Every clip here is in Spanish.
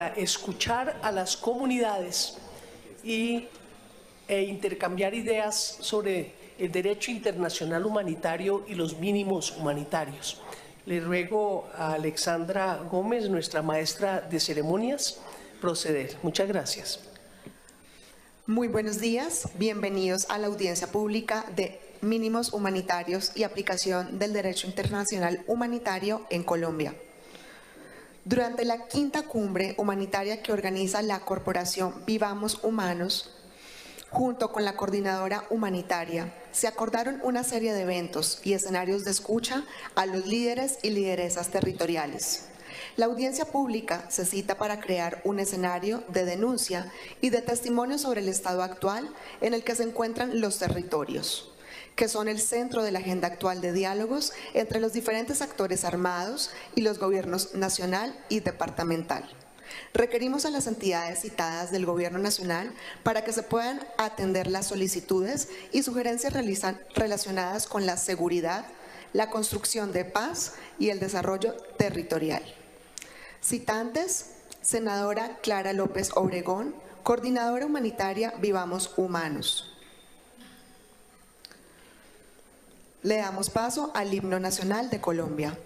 escuchar a las comunidades e intercambiar ideas sobre el derecho internacional humanitario y los mínimos humanitarios. Le ruego a Alexandra Gómez, nuestra maestra de ceremonias, proceder. Muchas gracias. Muy buenos días, bienvenidos a la audiencia pública de mínimos humanitarios y aplicación del derecho internacional humanitario en Colombia. Durante la quinta cumbre humanitaria que organiza la corporación Vivamos Humanos, junto con la coordinadora humanitaria, se acordaron una serie de eventos y escenarios de escucha a los líderes y lideresas territoriales. La audiencia pública se cita para crear un escenario de denuncia y de testimonio sobre el estado actual en el que se encuentran los territorios, que son el centro de la agenda actual de diálogos entre los diferentes actores armados y los gobiernos nacional y departamental. Requerimos a las entidades citadas del Gobierno Nacional para que se puedan atender las solicitudes y sugerencias relacionadas con la seguridad, la construcción de paz y el desarrollo territorial. Citantes: senadora Clara López Obregón, coordinadora humanitaria Vivamos Humanos. Le damos paso al himno nacional de Colombia.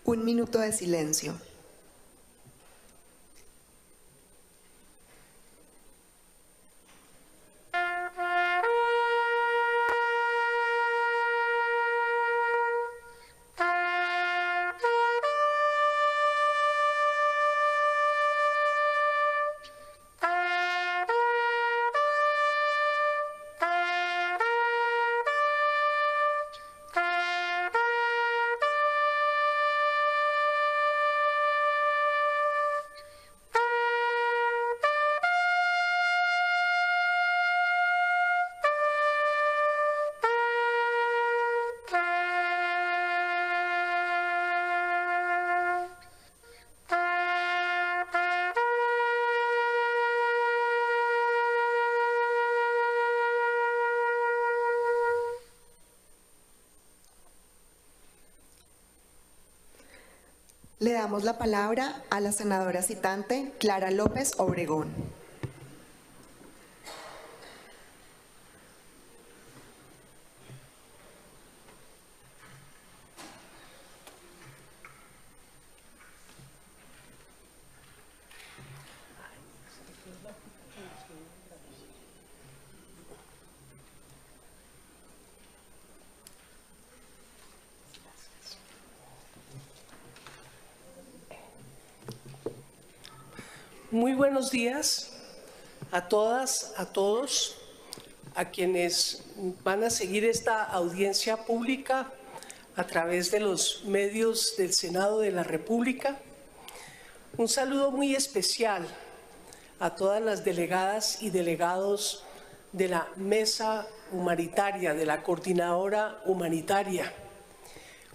Un minuto de silencio. Le damos la palabra a la senadora citante Clara López Obregón. Muy buenos días a todas, a todos, a quienes van a seguir esta audiencia pública a través de los medios del Senado de la República. Un saludo muy especial a todas las delegadas y delegados de la Mesa Humanitaria, de la Coordinadora Humanitaria.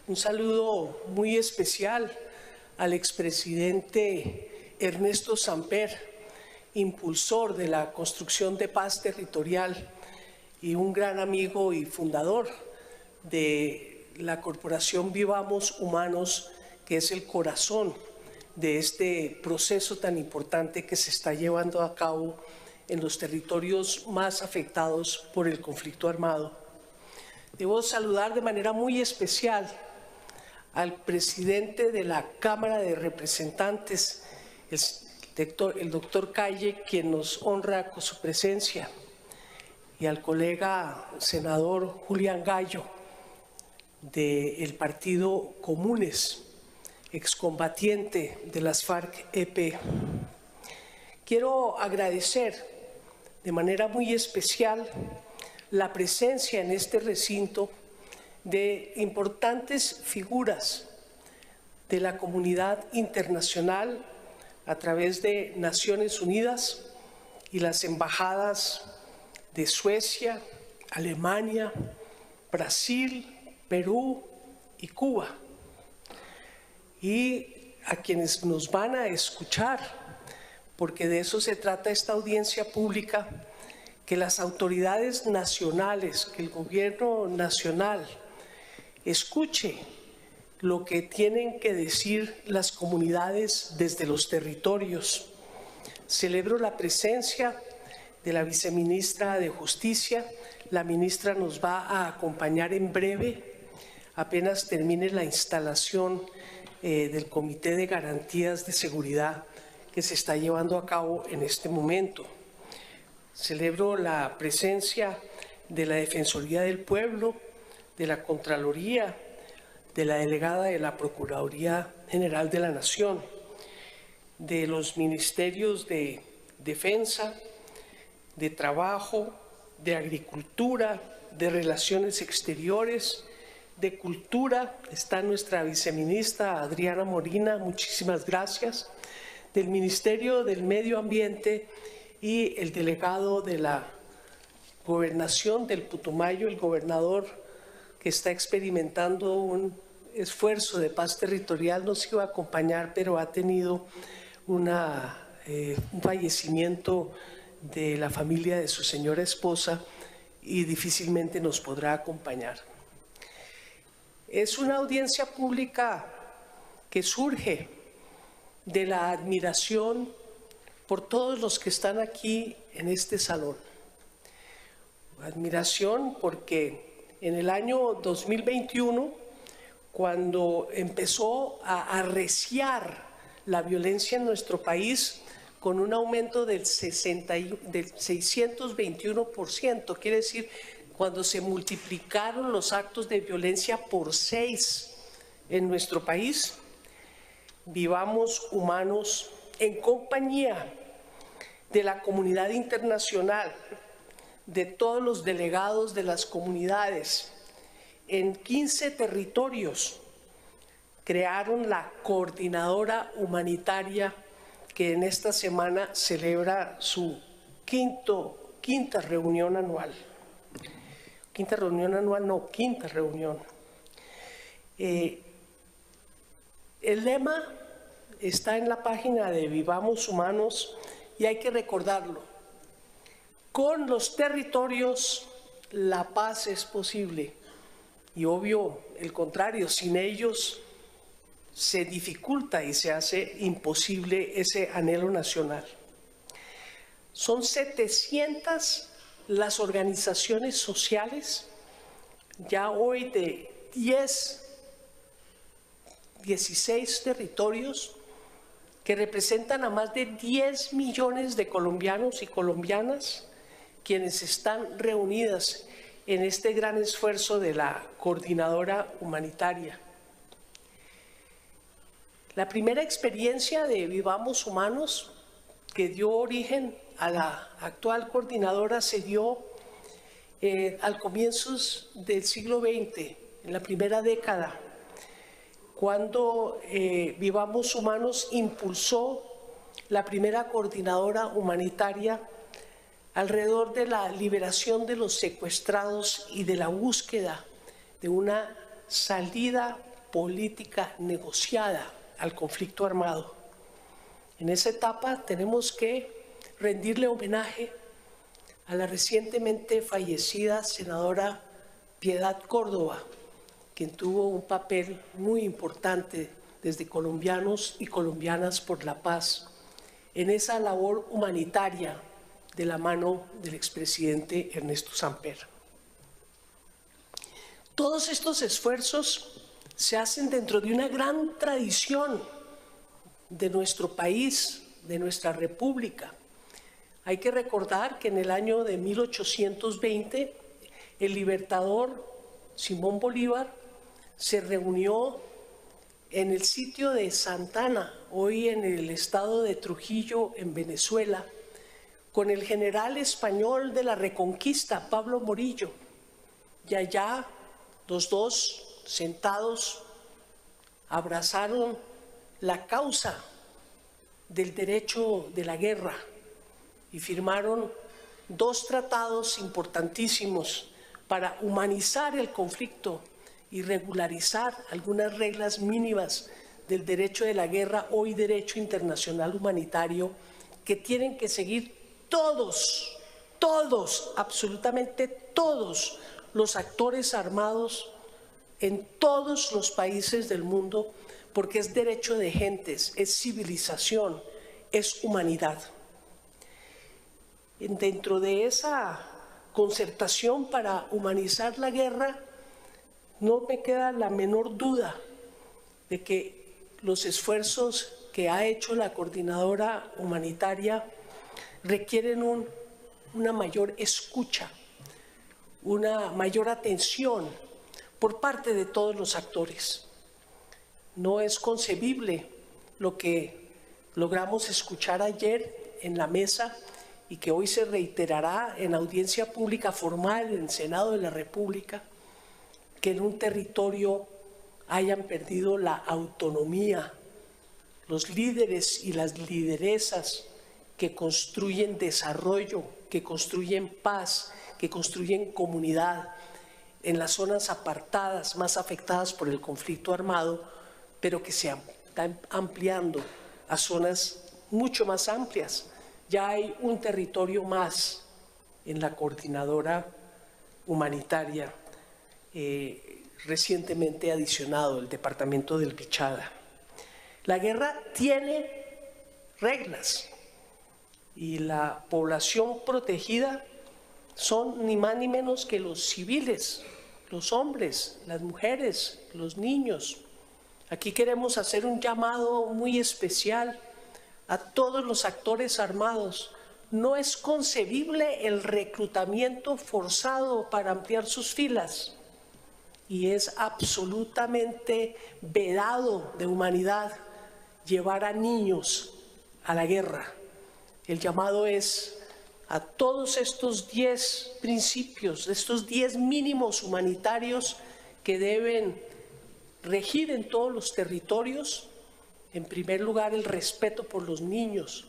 Un saludo muy especial al expresidente Ernesto Samper, impulsor de la construcción de paz territorial y un gran amigo y fundador de la corporación Vivamos Humanos, que es el corazón de este proceso tan importante que se está llevando a cabo en los territorios más afectados por el conflicto armado. Debo saludar de manera muy especial al presidente de la Cámara de Representantes, el doctor Calle, quien nos honra con su presencia, y al colega senador Julián Gallo, del partido Comunes, excombatiente de las FARC-EP. Quiero agradecer de manera muy especial la presencia en este recinto de importantes figuras de la comunidad internacional a través de Naciones Unidas y las embajadas de Suecia, Alemania, Brasil, Perú y Cuba, y a quienes nos van a escuchar, porque de eso se trata esta audiencia pública, que las autoridades nacionales, que el gobierno nacional escuche lo que tienen que decir las comunidades desde los territorios. Celebro la presencia de la viceministra de Justicia. La ministra nos va a acompañar en breve, apenas termine la instalación del Comité de Garantías de Seguridad que se está llevando a cabo en este momento. Celebro la presencia de la Defensoría del Pueblo, de la Contraloría, de la delegada de la Procuraduría General de la Nación, de los ministerios de Defensa, de Trabajo, de Agricultura, de Relaciones Exteriores, de Cultura. Está nuestra viceministra Adriana Morina, muchísimas gracias, del Ministerio del Medio Ambiente y el delegado de la Gobernación del Putumayo, el gobernador que está experimentando un esfuerzo de paz territorial, nos iba a acompañar, pero ha tenido un fallecimiento de la familia de su señora esposa y difícilmente nos podrá acompañar. Es una audiencia pública que surge de la admiración por todos los que están aquí en este salón. Admiración porque en el año 2021, cuando empezó a arreciar la violencia en nuestro país con un aumento del 621%, quiere decir, cuando se multiplicaron los actos de violencia por 6 en nuestro país, Vivamos Humanos, en compañía de la comunidad internacional, de todos los delegados de las comunidades, en 15 territorios, crearon la Coordinadora Humanitaria, que en esta semana celebra su quinta reunión anual. Quinta reunión. El lema está en la página de Vivamos Humanos y hay que recordarlo. Con los territorios la paz es posible y obvio el contrario, sin ellos se dificulta y se hace imposible ese anhelo nacional. Son 700 las organizaciones sociales, ya hoy de 16 territorios, que representan a más de 10 millones de colombianos y colombianas, quienes están reunidas en este gran esfuerzo de la Coordinadora Humanitaria. La primera experiencia de Vivamos Humanos, que dio origen a la actual coordinadora, se dio al comienzos del siglo XX, en la primera década, cuando Vivamos Humanos impulsó la primera coordinadora humanitaria alrededor de la liberación de los secuestrados y de la búsqueda de una salida política negociada al conflicto armado. En esa etapa tenemos que rendirle homenaje a la recientemente fallecida senadora Piedad Córdoba, quien tuvo un papel muy importante desde Colombianos y Colombianas por la Paz en esa labor humanitaria de la mano del expresidente Ernesto Samper. Todos estos esfuerzos se hacen dentro de una gran tradición de nuestro país, de nuestra república. Hay que recordar que en el año de 1820 el libertador Simón Bolívar se reunió en el sitio de Santana, hoy en el estado de Trujillo, en Venezuela, con el general español de la Reconquista, Pablo Morillo. Y allá los dos, sentados, abrazaron la causa del derecho de la guerra y firmaron dos tratados importantísimos para humanizar el conflicto y regularizar algunas reglas mínimas del derecho de la guerra, hoy derecho internacional humanitario, que tienen que seguir todos, absolutamente todos los actores armados en todos los países del mundo, porque es derecho de gentes, es civilización, es humanidad. Dentro de esa concertación para humanizar la guerra, no me queda la menor duda de que los esfuerzos que ha hecho la coordinadora humanitaria requieren una mayor escucha, una mayor atención por parte de todos los actores. No es concebible lo que logramos escuchar ayer en la mesa y que hoy se reiterará en audiencia pública formal en el Senado de la República, que en un territorio hayan perdido la autonomía los líderes y las lideresas que construyen desarrollo, que construyen paz, que construyen comunidad en las zonas apartadas, más afectadas por el conflicto armado, pero que se están ampliando a zonas mucho más amplias. Ya hay un territorio más en la coordinadora humanitaria, recientemente adicionado el departamento del Bichada. La guerra tiene reglas y la población protegida son ni más ni menos que los civiles, los hombres, las mujeres, los niños. Aquí queremos hacer un llamado muy especial a todos los actores armados. No es concebible el reclutamiento forzado para ampliar sus filas y es absolutamente vedado de humanidad llevar a niños a la guerra. El llamado es a todos estos 10 principios, estos 10 mínimos humanitarios que deben regir en todos los territorios. En primer lugar, el respeto por los niños,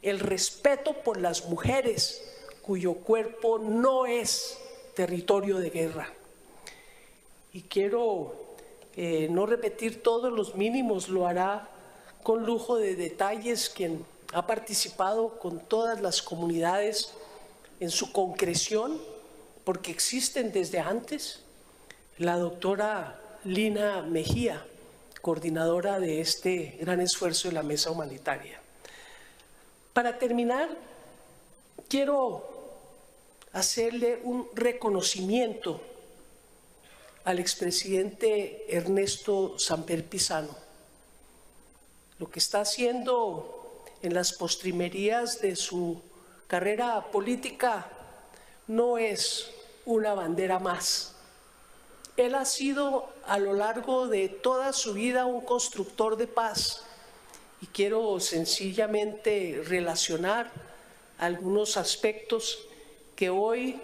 el respeto por las mujeres cuyo cuerpo no es territorio de guerra. Y quiero no repetir todos los mínimos, lo hará con lujo de detalles quien ha participado con todas las comunidades en su concreción, porque existen desde antes, la doctora Lina Mejía, coordinadora de este gran esfuerzo de la Mesa Humanitaria. Para terminar, quiero hacerle un reconocimiento al expresidente Ernesto Samper Pizano. Lo que está haciendo en las postrimerías de su carrera política no es una bandera más. Él ha sido a lo largo de toda su vida un constructor de paz y quiero sencillamente relacionar algunos aspectos que hoy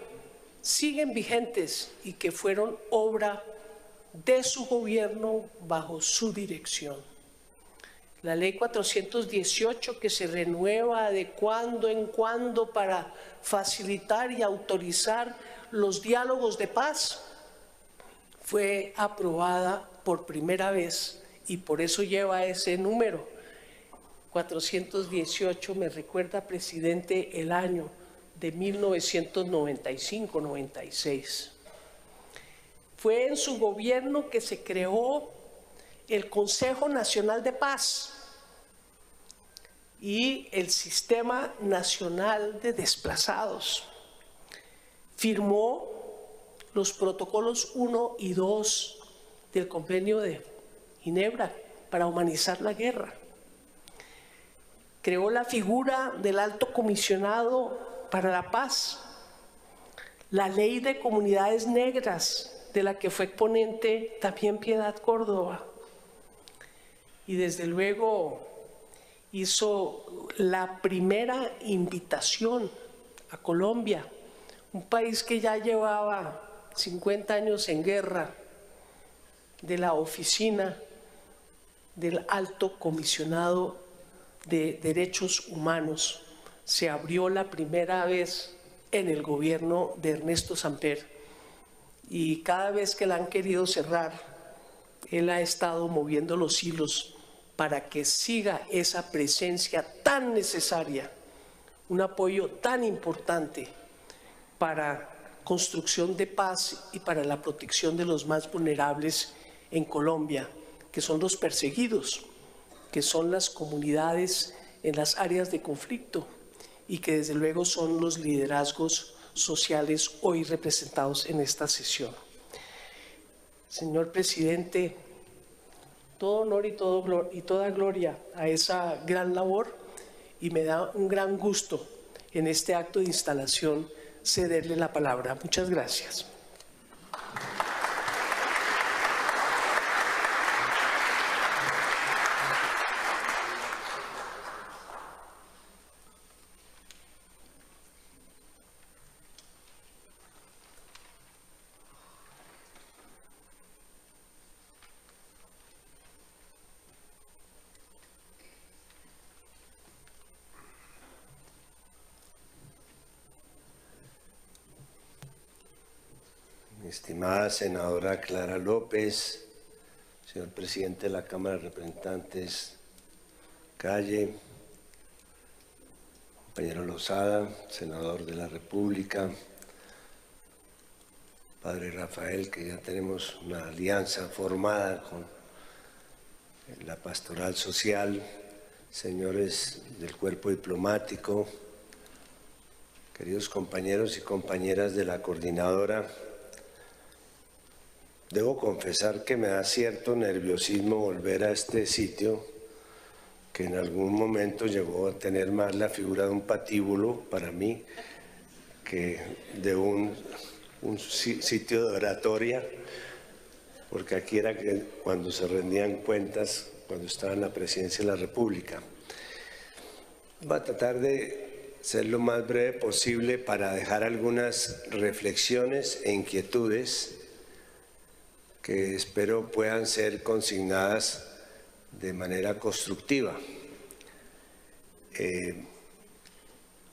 siguen vigentes y que fueron obra de su gobierno bajo su dirección. La ley 418, que se renueva de cuando en cuando para facilitar y autorizar los diálogos de paz, fue aprobada por primera vez y por eso lleva ese número. 418 me recuerda, presidente, el año de 1995-96. Fue en su gobierno que se creó el Consejo Nacional de Paz y el Sistema Nacional de Desplazados. Firmó los protocolos 1 y 2 del Convenio de Ginebra para humanizar la guerra. Creó la figura del Alto Comisionado para la Paz, la Ley de Comunidades Negras, de la que fue ponente también Piedad Córdoba, y desde luego hizo la primera invitación a Colombia, un país que ya llevaba 50 años en guerra, de la oficina del Alto Comisionado de Derechos Humanos. Se abrió la primera vez en el gobierno de Ernesto Samper, y cada vez que la han querido cerrar, él ha estado moviendo los hilos para que siga esa presencia tan necesaria, un apoyo tan importante para construcción de paz y para la protección de los más vulnerables en Colombia, que son los perseguidos, que son las comunidades en las áreas de conflicto y que desde luego son los liderazgos sociales hoy representados en esta sesión. Señor presidente, todo honor y toda gloria a esa gran labor, y me da un gran gusto en este acto de instalación cederle la palabra. Muchas gracias. Estimada senadora Clara López, señor presidente de la Cámara de Representantes Calle, compañero Lozada, senador de la República, padre Rafael, que ya tenemos una alianza formada con la Pastoral Social, señores del cuerpo diplomático, queridos compañeros y compañeras de la coordinadora. Debo confesar que me da cierto nerviosismo volver a este sitio, que en algún momento llegó a tener más la figura de un patíbulo para mí que de un sitio de oratoria, porque aquí era que cuando se rendían cuentas, cuando estaba en la presidencia de la República. Voy a tratar de ser lo más breve posible para dejar algunas reflexiones e inquietudes que espero puedan ser consignadas de manera constructiva.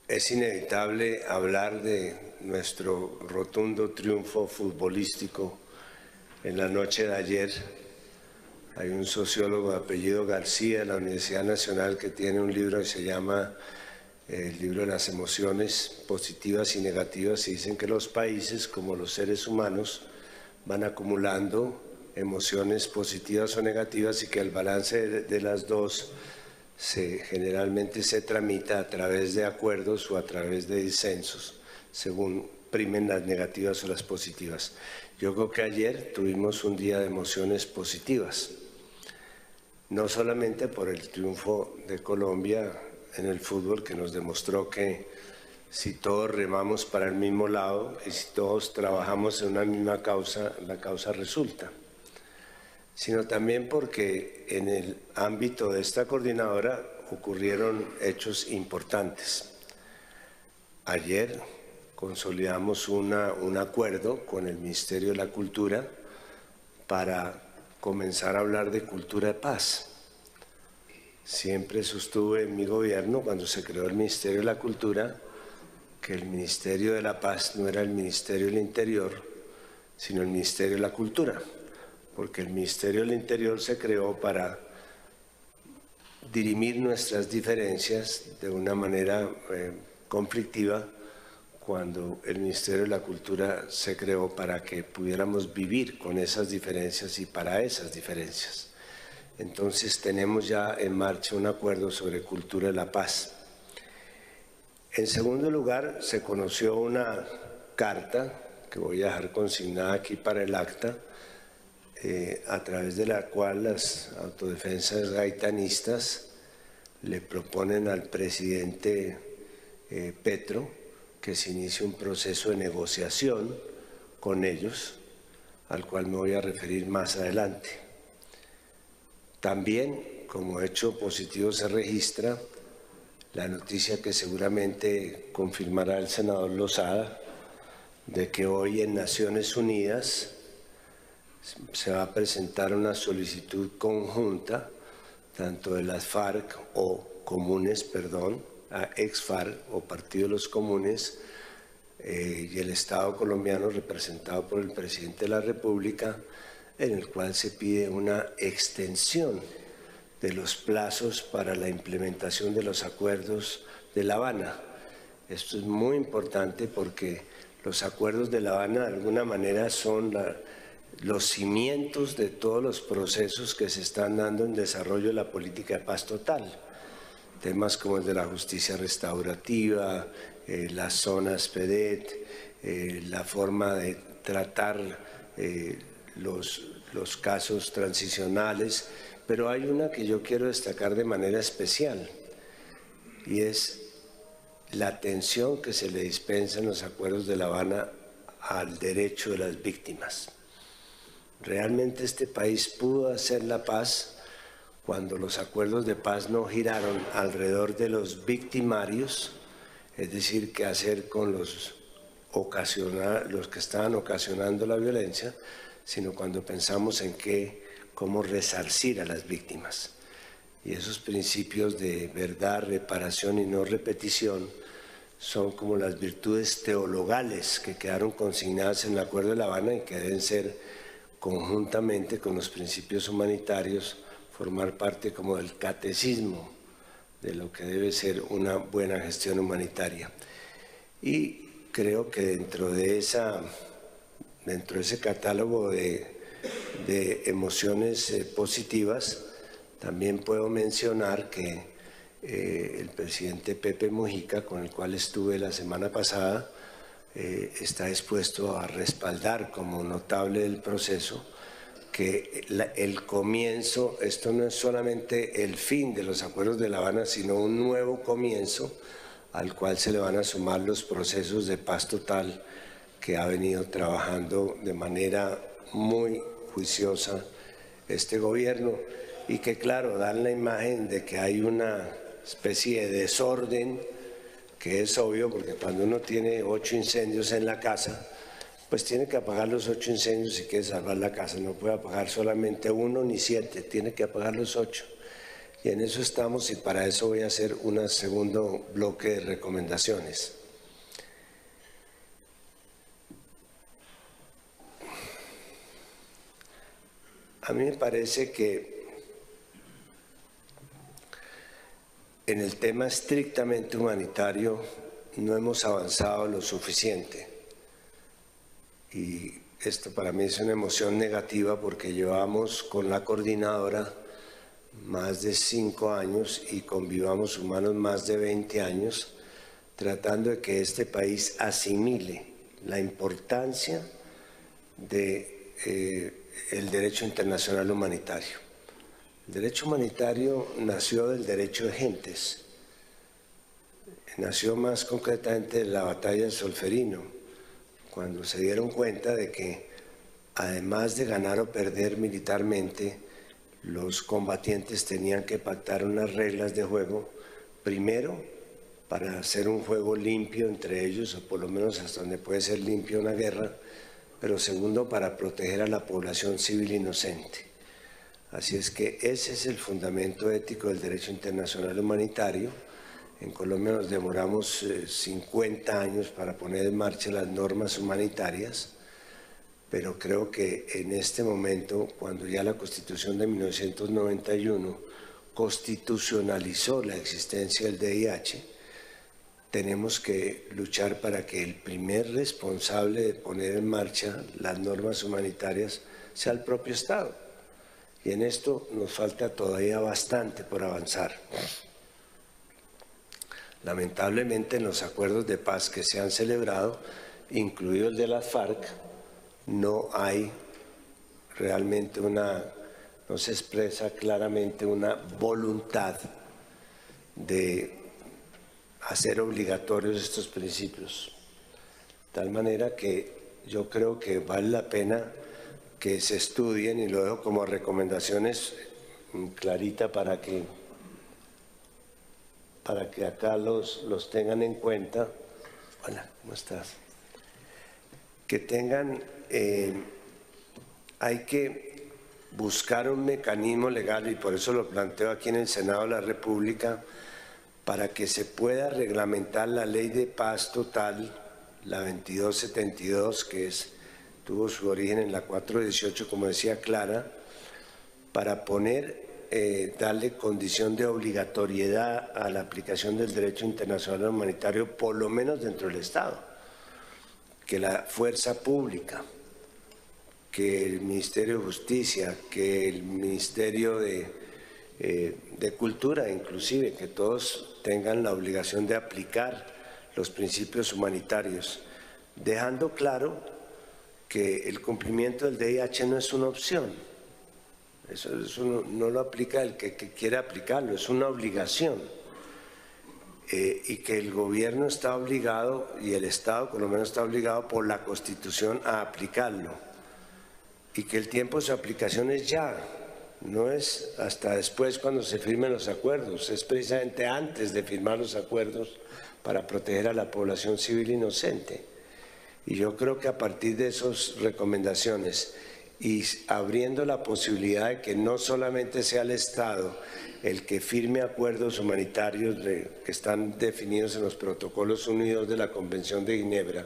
Es inevitable hablar de nuestro rotundo triunfo futbolístico en la noche de ayer. Hay un sociólogo de apellido García de la Universidad Nacional que tiene un libro que se llama el libro de las emociones positivas y negativas, y dicen que los países, como los seres humanos, van acumulando emociones positivas o negativas y que el balance de las dos generalmente se tramita a través de acuerdos o a través de disensos, según primen las negativas o las positivas. Yo creo que ayer tuvimos un día de emociones positivas, no solamente por el triunfo de Colombia en el fútbol, que nos demostró que si todos remamos para el mismo lado y si todos trabajamos en una misma causa, la causa resulta, sino también porque en el ámbito de esta coordinadora ocurrieron hechos importantes. Ayer consolidamos un acuerdo con el Ministerio de la Cultura para comenzar a hablar de cultura de paz. Siempre sostuve en mi gobierno, cuando se creó el Ministerio de la Cultura, que el Ministerio de la Paz no era el Ministerio del Interior, sino el Ministerio de la Cultura, porque el Ministerio del Interior se creó para dirimir nuestras diferencias de una manera conflictiva, cuando el Ministerio de la Cultura se creó para que pudiéramos vivir con esas diferencias y para esas diferencias. Entonces tenemos ya en marcha un acuerdo sobre cultura de la paz. En segundo lugar, se conoció una carta que voy a dejar consignada aquí para el acta, a través de la cual las autodefensas gaitanistas le proponen al presidente Petro que se inicie un proceso de negociación con ellos, al cual me voy a referir más adelante. También, como hecho positivo, se registra la noticia que seguramente confirmará el senador Lozada, de que hoy en Naciones Unidas se va a presentar una solicitud conjunta, tanto de las FARC o comunes, perdón, a ex-FARC o Partido de los Comunes y el Estado colombiano representado por el presidente de la República, en el cual se pide una extensión de los plazos para la implementación de los acuerdos de La Habana. Esto es muy importante porque los acuerdos de La Habana de alguna manera son los cimientos de todos los procesos que se están dando en desarrollo de la política de paz total. Temas como el de la justicia restaurativa, las zonas PEDET, la forma de tratar los casos transicionales, pero hay una que yo quiero destacar de manera especial y es la atención que se le dispensa en los acuerdos de La Habana al derecho de las víctimas. Realmente este país pudo hacer la paz cuando los acuerdos de paz no giraron alrededor de los victimarios, es decir, qué hacer con los que estaban ocasionando la violencia, sino cuando pensamos en cómo resarcir a las víctimas. Y esos principios de verdad, reparación y no repetición son como las virtudes teologales que quedaron consignadas en el Acuerdo de La Habana y que deben ser, conjuntamente con los principios humanitarios, formar parte como del catecismo de lo que debe ser una buena gestión humanitaria. Y creo que dentro de ese catálogo de emociones positivas, también puedo mencionar que el presidente Pepe Mujica, con el cual estuve la semana pasada, está dispuesto a respaldar como notable del proceso que el comienzo, esto no es solamente el fin de los acuerdos de La Habana, sino un nuevo comienzo al cual se le van a sumar los procesos de paz total que ha venido trabajando de manera muy juiciosa este gobierno y que, claro, dan la imagen de que hay una especie de desorden, que es obvio porque cuando uno tiene 8 incendios en la casa, pues tiene que apagar los 8 incendios si quiere salvar la casa. No puede apagar solamente 1 ni 7, tiene que apagar los 8. Y en eso estamos y para eso voy a hacer un segundo bloque de recomendaciones. A mí me parece que en el tema estrictamente humanitario no hemos avanzado lo suficiente. Y esto para mí es una emoción negativa porque llevamos con la coordinadora más de 5 años y con Vivamos Humanos más de 20 años tratando de que este país asimile la importancia del derecho internacional humanitario. El derecho humanitario nació del derecho de gentes, nació más concretamente de la batalla del Solferino, cuando se dieron cuenta de que además de ganar o perder militarmente, los combatientes tenían que pactar unas reglas de juego, primero para hacer un juego limpio entre ellos, o por lo menos hasta donde puede ser limpio una guerra, pero segundo para proteger a la población civil inocente. Así es que ese es el fundamento ético del derecho internacional humanitario. En Colombia nos demoramos 50 años para poner en marcha las normas humanitarias, pero creo que en este momento, cuando ya la Constitución de 1991 constitucionalizó la existencia del VIH, tenemos que luchar para que el primer responsable de poner en marcha las normas humanitarias sea el propio Estado. Y en esto nos falta todavía bastante por avanzar. Lamentablemente, en los acuerdos de paz que se han celebrado, incluido el de las FARC, no hay realmente no se expresa claramente una voluntad de hacer obligatorios estos principios. De tal manera que yo creo que vale la pena que se estudien, y lo dejo como recomendaciones clarita para que acá los tengan en cuenta. Hola, ¿cómo estás? Que tengan, hay que buscar un mecanismo legal, y por eso lo planteo aquí en el Senado de la República, para que se pueda reglamentar la ley de paz total, la 2272, que tuvo su origen en la 418, como decía Clara, para darle condición de obligatoriedad a la aplicación del derecho internacional humanitario, por lo menos dentro del Estado. Que la fuerza pública, que el Ministerio de Justicia, que el Ministerio de Cultura, inclusive, que todos tengan la obligación de aplicar los principios humanitarios, dejando claro que el cumplimiento del VIH no es una opción. Eso no lo aplica el que quiere aplicarlo, es una obligación. Y que el gobierno está obligado, y el Estado por lo menos está obligado por la Constitución a aplicarlo. Y que el tiempo de su aplicación es ya, no es hasta después cuando se firmen los acuerdos, es precisamente antes de firmar los acuerdos para proteger a la población civil inocente. Y yo creo que a partir de esas recomendaciones y abriendo la posibilidad de que no solamente sea el Estado el que firme acuerdos humanitarios que están definidos en los protocolos unidos de la Convención de Ginebra,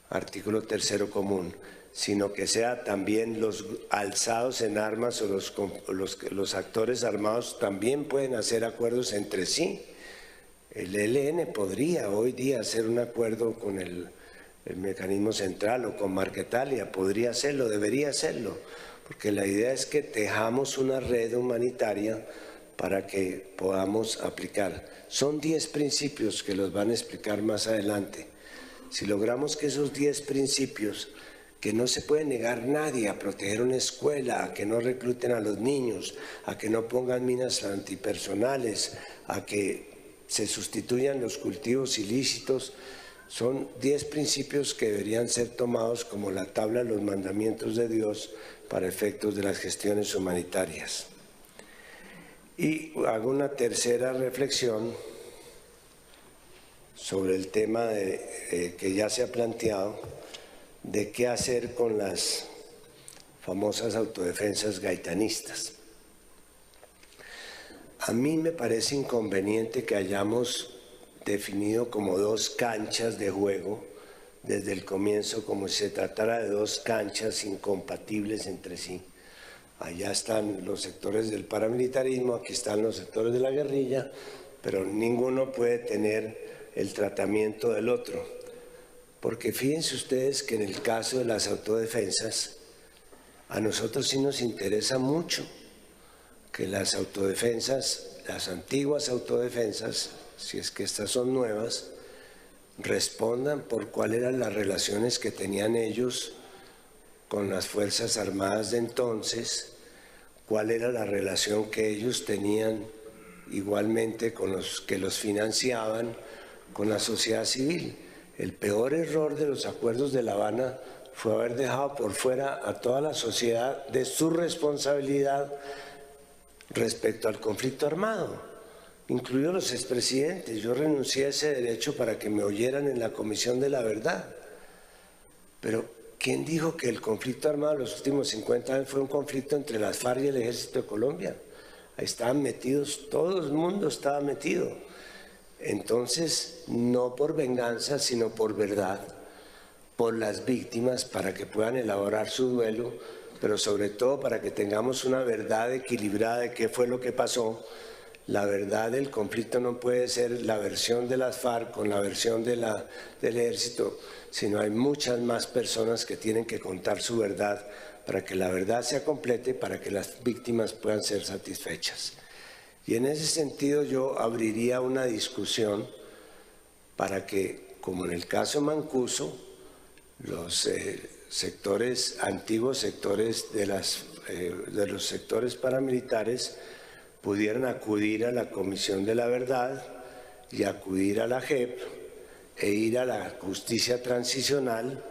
artículo 3º común, sino que sea también los alzados en armas o los actores armados también pueden hacer acuerdos entre sí. El ELN podría hoy día hacer un acuerdo con el mecanismo central o con Marquetalia, podría hacerlo, debería hacerlo, porque la idea es que tejamos una red humanitaria para que podamos aplicar. Son 10 principios que los van a explicar más adelante. Si logramos que esos 10 principios, que no se puede negar nadie a proteger una escuela, a que no recluten a los niños, a que no pongan minas antipersonales, a que se sustituyan los cultivos ilícitos, son 10 principios que deberían ser tomados como la tabla de los mandamientos de Dios para efectos de las gestiones humanitarias. Y hago una tercera reflexión sobre el tema que ya se ha planteado, de qué hacer con las famosas autodefensas gaitanistas. A mí me parece inconveniente que hayamos definido como 2 canchas de juego desde el comienzo, como si se tratara de 2 canchas incompatibles entre sí. Allá están los sectores del paramilitarismo, aquí están los sectores de la guerrilla, pero ninguno puede tener el tratamiento del otro. Porque fíjense ustedes que en el caso de las autodefensas, a nosotros sí nos interesa mucho que las autodefensas, las antiguas autodefensas, si es que estas son nuevas, respondan por cuáles eran las relaciones que tenían ellos con las Fuerzas Armadas de entonces, cuál era la relación que ellos tenían igualmente con los que los financiaban, con la sociedad civil. El peor error de los acuerdos de La Habana fue haber dejado por fuera a toda la sociedad de su responsabilidad respecto al conflicto armado, incluidos los expresidentes. Yo renuncié a ese derecho para que me oyeran en la Comisión de la Verdad. Pero ¿quién dijo que el conflicto armado de los últimos 50 años fue un conflicto entre las FARC y el Ejército de Colombia? Ahí estaban metidos, todo el mundo estaba metido. Entonces, no por venganza, sino por verdad, por las víctimas para que puedan elaborar su duelo, pero sobre todo para que tengamos una verdad equilibrada de qué fue lo que pasó. La verdad del conflicto no puede ser la versión de las FARC con la versión del ejército, sino hay muchas más personas que tienen que contar su verdad para que la verdad sea completa y para que las víctimas puedan ser satisfechas. Y en ese sentido yo abriría una discusión para que, como en el caso Mancuso, los antiguos sectores de los sectores paramilitares pudieran acudir a la Comisión de la Verdad y acudir a la JEP e ir a la justicia transicional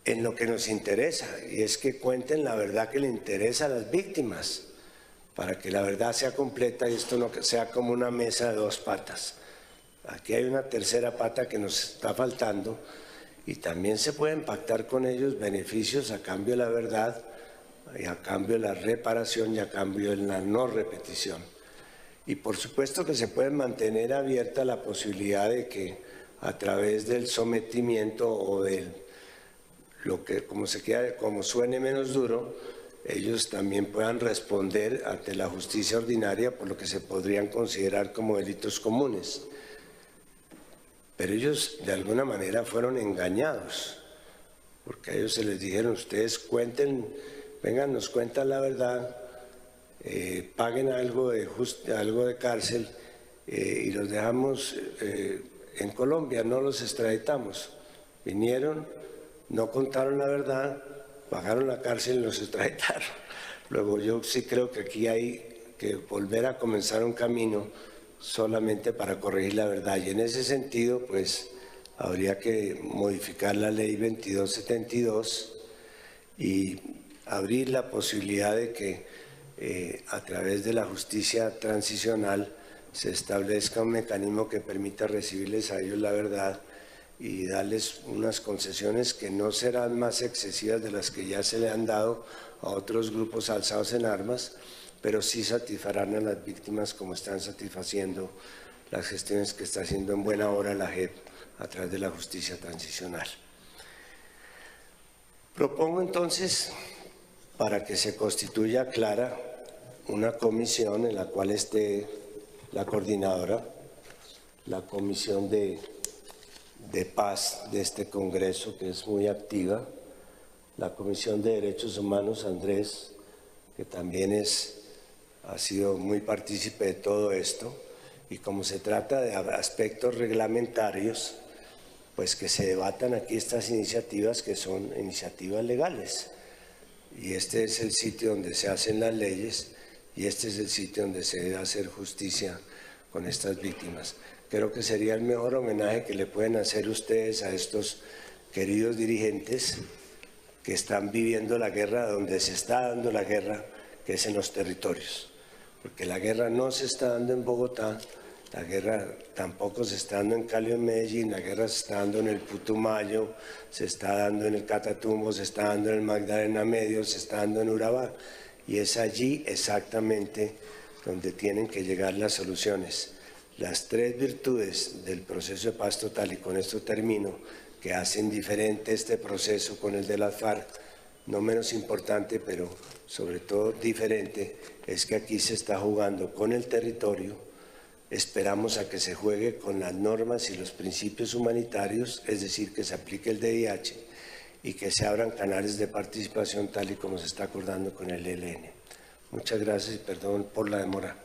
en lo que nos interesa, y es que cuenten la verdad que le interesa a las víctimas, para que la verdad sea completa y esto no sea como una mesa de dos patas. Aquí hay una tercera pata que nos está faltando y también se pueden pactar con ellos beneficios a cambio de la verdad y a cambio de la reparación y a cambio de la no repetición. Y por supuesto que se puede mantener abierta la posibilidad de que a través del sometimiento o del lo que como suene menos duro, ellos también puedan responder ante la justicia ordinaria por lo que se podrían considerar como delitos comunes. Pero ellos de alguna manera fueron engañados, porque a ellos se les dijeron, ustedes cuenten, vengan, nos cuentan la verdad, paguen algo de cárcel y los dejamos en Colombia, no los extraditamos. Vinieron, no contaron la verdad, pagaron la cárcel y los extraditaron. Luego yo sí creo que aquí hay que volver a comenzar un camino solamente para corregir la verdad. Y en ese sentido, pues, habría que modificar la ley 2272 y abrir la posibilidad de que a través de la justicia transicional se establezca un mecanismo que permita recibirles a ellos la verdad y darles unas concesiones que no serán más excesivas de las que ya se le han dado a otros grupos alzados en armas, pero sí satisfarán a las víctimas como están satisfaciendo las gestiones que está haciendo en buena hora la JEP a través de la justicia transicional. Propongo entonces, para que se constituya clara, una comisión en la cual esté la coordinadora, la comisión de paz de este Congreso, que es muy activa, la Comisión de Derechos Humanos, Andrés, que también ha sido muy partícipe de todo esto, y como se trata de aspectos reglamentarios, pues que se debatan aquí estas iniciativas que son iniciativas legales. Y este es el sitio donde se hacen las leyes y este es el sitio donde se debe hacer justicia con estas víctimas. Creo que sería el mejor homenaje que le pueden hacer ustedes a estos queridos dirigentes que están viviendo la guerra donde se está dando la guerra, que es en los territorios. Porque la guerra no se está dando en Bogotá, la guerra tampoco se está dando en Cali o en Medellín, la guerra se está dando en el Putumayo, se está dando en el Catatumbo, se está dando en el Magdalena Medio, se está dando en Urabá. Y es allí exactamente donde tienen que llegar las soluciones. Las tres virtudes del proceso de paz total, y con esto termino, que hacen diferente este proceso con el de las FARC, no menos importante, pero sobre todo diferente, es que aquí se está jugando con el territorio. Esperamos a que se juegue con las normas y los principios humanitarios, es decir, que se aplique el DIH y que se abran canales de participación tal y como se está acordando con el ELN. Muchas gracias y perdón por la demora.